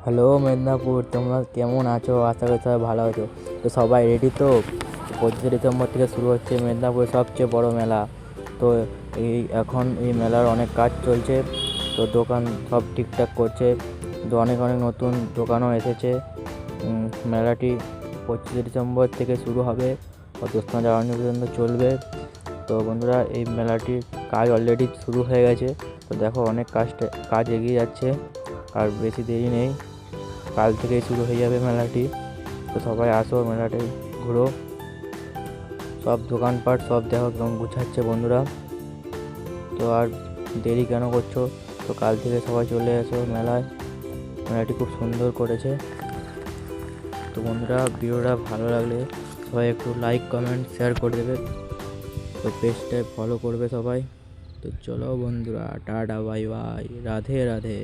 Hello Medinipur, তোমরা কেমন আছো? আশা করি সবাই ভালো আছো। তো সবাই রেডি তো? 25শে ডিসেম্বর থেকে শুরু হচ্ছে মেদিনীপুরের সবচেয়ে বড় মেলা। তো এই মেলার অনেক কাজ চলছে। তো দোকান সব ঠিকঠাক করছে। তো অনেক অনেক নতুন দোকানও এসেছে। মেলাটি 25শে ডিসেম্বর থেকে শুরু হবে, দোসরা জানুয়ারি পর্যন্ত চলবে। তো বন্ধুরা, এই মেলাটির কাজ অলরেডি শুরু হয়ে গেছে। তো দেখো, অনেক কাজ এগিয়ে যাচ্ছে, আর বেশি দেরি নেই, কাল থেকেই শুরু হয়ে যাবে মেলাটি। তো সবাই আসো, মেলাটি ঘুরো, সব দোকানপাট সব দেখো কেমন গুছাচ্ছে বন্ধুরা। তো আর দেরি কেন করছো? তো কাল থেকে সবাই চলে এসো মেলায়। মেলাটি খুব সুন্দর করেছে। তো বন্ধুরা, ভিডিওটা ভালো লাগলে সবাই একটু লাইক কমেন্ট শেয়ার করে দেবে। তো পেজটায় ফলো করবে সবাই। তো চলো বন্ধুরা, tata bye bye, Radhe Radhe.